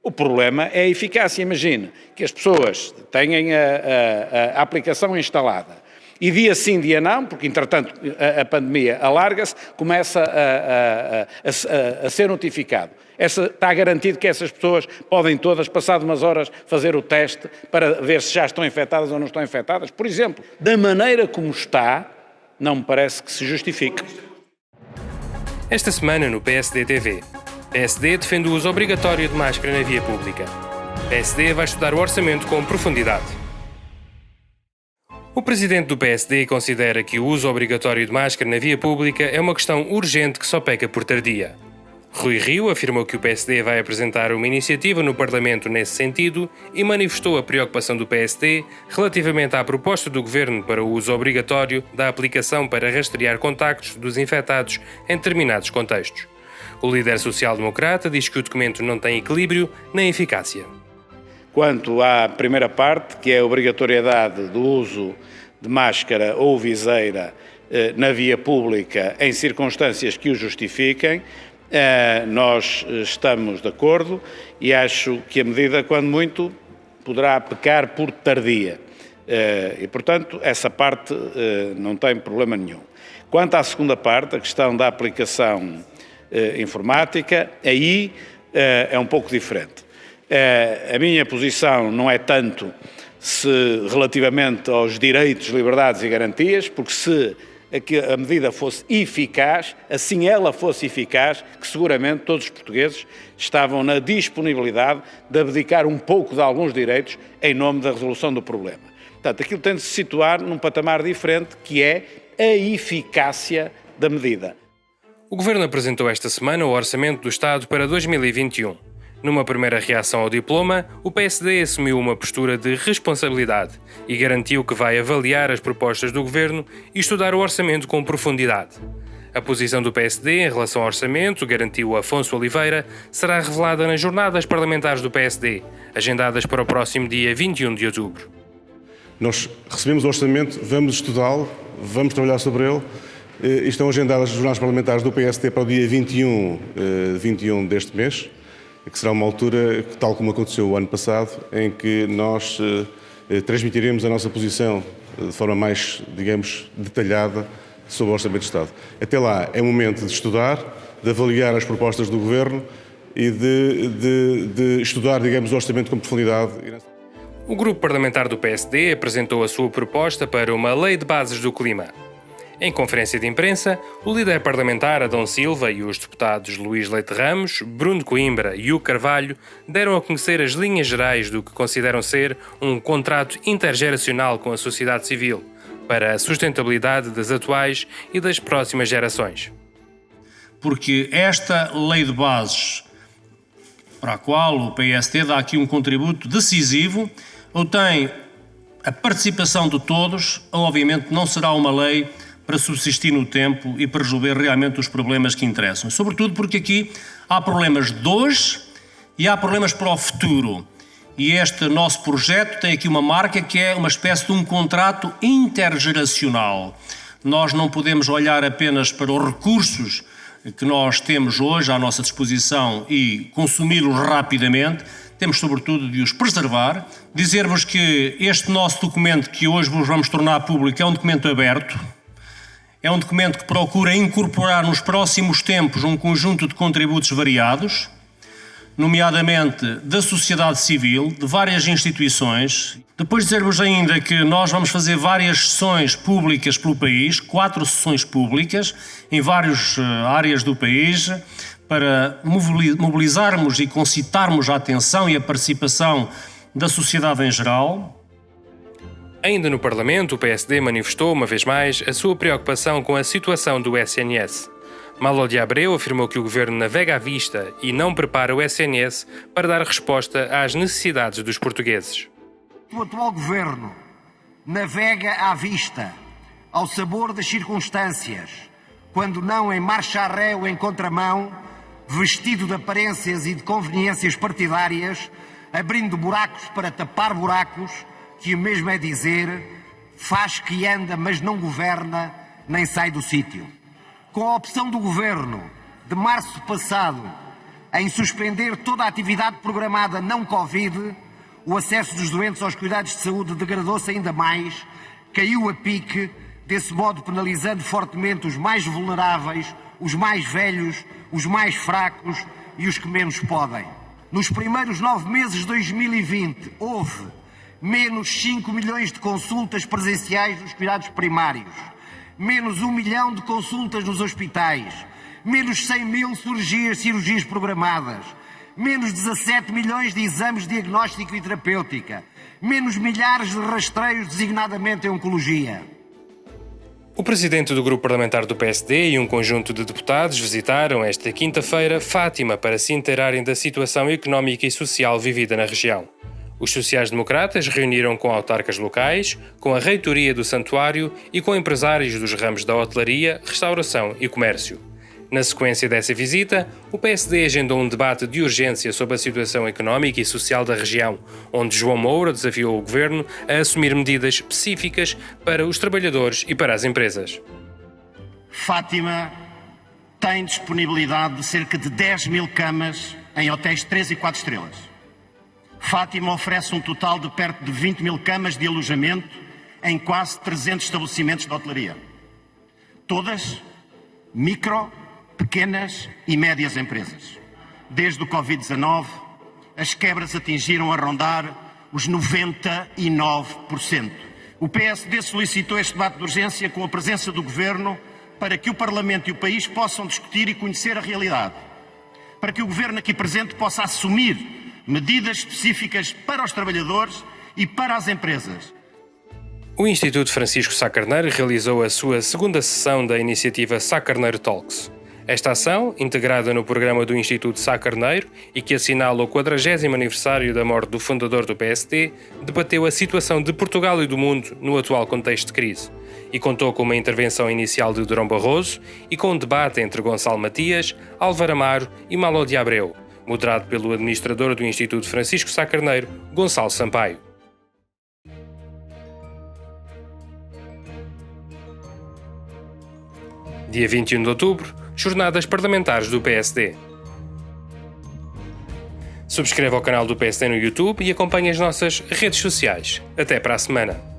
O problema é a eficácia. Imagine que as pessoas têm a aplicação instalada e dia sim, dia não, porque entretanto a pandemia alarga-se, começa a ser notificado. Está garantido que essas pessoas podem todas, passado umas horas, fazer o teste para ver se já estão infectadas ou não estão infectadas? Por exemplo, da maneira como está, não me parece que se justifique. Esta semana no PSD TV. PSD defende o uso obrigatório de máscara na via pública. PSD vai estudar o orçamento com profundidade. O presidente do PSD considera que o uso obrigatório de máscara na via pública é uma questão urgente que só peca por tardia. Rui Rio afirmou que o PSD vai apresentar uma iniciativa no Parlamento nesse sentido e manifestou a preocupação do PSD relativamente à proposta do Governo para o uso obrigatório da aplicação para rastrear contactos dos infectados em determinados contextos. O líder social-democrata diz que o documento não tem equilíbrio nem eficácia. Quanto à primeira parte, que é a obrigatoriedade do uso de máscara ou viseira na via pública em circunstâncias que o justifiquem, nós estamos de acordo e acho que a medida, quando muito, poderá pecar por tardia. E, portanto, essa parte não tem problema nenhum. Quanto à segunda parte, a questão da aplicação informática, aí é um pouco diferente. A minha posição não é tanto relativamente aos direitos, liberdades e garantias, porque se a medida fosse eficaz, assim ela fosse eficaz, que seguramente todos os portugueses estavam na disponibilidade de abdicar um pouco de alguns direitos em nome da resolução do problema. Portanto, aquilo tem de se situar num patamar diferente, que é a eficácia da medida. O Governo apresentou esta semana o Orçamento do Estado para 2021. Numa primeira reação ao diploma, o PSD assumiu uma postura de responsabilidade e garantiu que vai avaliar as propostas do Governo e estudar o orçamento com profundidade. A posição do PSD em relação ao orçamento, garantiu Afonso Oliveira, será revelada nas jornadas parlamentares do PSD, agendadas para o próximo dia 21 de outubro. Nós recebemos o orçamento, vamos estudá-lo, vamos trabalhar sobre ele. Estão agendadas as jornadas parlamentares do PSD para o dia 21 deste mês, que será uma altura, tal como aconteceu o ano passado, em que nós transmitiremos a nossa posição de forma mais, digamos, detalhada sobre o Orçamento de Estado. Até lá é momento de estudar, de avaliar as propostas do Governo e de estudar, digamos, o Orçamento com profundidade. O grupo parlamentar do PSD apresentou a sua proposta para uma Lei de Bases do Clima. Em conferência de imprensa, o líder parlamentar Adão Silva e os deputados Luís Leite Ramos, Bruno Coimbra e Hugo Carvalho deram a conhecer as linhas gerais do que consideram ser um contrato intergeracional com a sociedade civil para a sustentabilidade das atuais e das próximas gerações. Porque esta lei de bases, para a qual o PSD dá aqui um contributo decisivo, ou tem a participação de todos, ou obviamente não será uma lei para subsistir no tempo e para resolver realmente os problemas que interessam. Sobretudo porque aqui há problemas de hoje e há problemas para o futuro. E este nosso projeto tem aqui uma marca que é uma espécie de um contrato intergeracional. Nós não podemos olhar apenas para os recursos que nós temos hoje à nossa disposição e consumi-los rapidamente, temos sobretudo de os preservar. Dizer-vos que este nosso documento que hoje vos vamos tornar público é um documento aberto. É um documento que procura incorporar nos próximos tempos um conjunto de contributos variados, nomeadamente da sociedade civil, de várias instituições. Depois dizer-vos ainda que nós vamos fazer várias sessões públicas pelo país, 4 sessões públicas em várias áreas do país, para mobilizarmos e concitarmos a atenção e a participação da sociedade em geral. Ainda no Parlamento, o PSD manifestou uma vez mais a sua preocupação com a situação do SNS. Malo de Abreu afirmou que o Governo navega à vista e não prepara o SNS para dar resposta às necessidades dos portugueses. O atual Governo navega à vista, ao sabor das circunstâncias, quando não em marcha a ré ou em contramão, vestido de aparências e de conveniências partidárias, abrindo buracos para tapar buracos, que o mesmo é dizer, faz que anda, mas não governa, nem sai do sítio. Com a opção do Governo, de março passado, em suspender toda a atividade programada não Covid, o acesso dos doentes aos cuidados de saúde degradou-se ainda mais, caiu a pique, desse modo penalizando fortemente os mais vulneráveis, os mais velhos, os mais fracos e os que menos podem. Nos primeiros 9 meses de 2020, houve menos 5 milhões de consultas presenciais nos cuidados primários, menos 1 milhão de consultas nos hospitais, menos 100 mil cirurgias programadas, menos 17 milhões de exames de diagnóstico e terapêutica, menos milhares de rastreios designadamente em oncologia. O presidente do grupo parlamentar do PSD e um conjunto de deputados visitaram esta quinta-feira Fátima para se inteirarem da situação económica e social vivida na região. Os sociais-democratas reuniram com autarcas locais, com a reitoria do santuário e com empresários dos ramos da hotelaria, restauração e comércio. Na sequência dessa visita, o PSD agendou um debate de urgência sobre a situação económica e social da região, onde João Moura desafiou o governo a assumir medidas específicas para os trabalhadores e para as empresas. Fátima tem disponibilidade de cerca de 10 mil camas em hotéis de 3 e 4 estrelas. Fátima oferece um total de perto de 20 mil camas de alojamento em quase 300 estabelecimentos de hotelaria. Todas micro, pequenas e médias empresas. Desde o Covid-19, as quebras atingiram a rondar os 99%. O PSD solicitou este debate de urgência com a presença do Governo para que o Parlamento e o país possam discutir e conhecer a realidade. Para que o Governo aqui presente possa assumir medidas específicas para os trabalhadores e para as empresas. O Instituto Francisco Sá Carneiro realizou a sua segunda sessão da iniciativa Sá Carneiro Talks. Esta ação, integrada no programa do Instituto Sá Carneiro e que assinala o 40º aniversário da morte do fundador do PSD, debateu a situação de Portugal e do mundo no atual contexto de crise e contou com uma intervenção inicial de Durão Barroso e com um debate entre Gonçalo Matias, Álvaro Amaro e Malo de Abreu, moderado pelo administrador do Instituto Francisco Sá Carneiro, Gonçalo Sampaio. Dia 21 de outubro, Jornadas Parlamentares do PSD. Subscreva o canal do PSD no YouTube e acompanhe as nossas redes sociais. Até para a semana.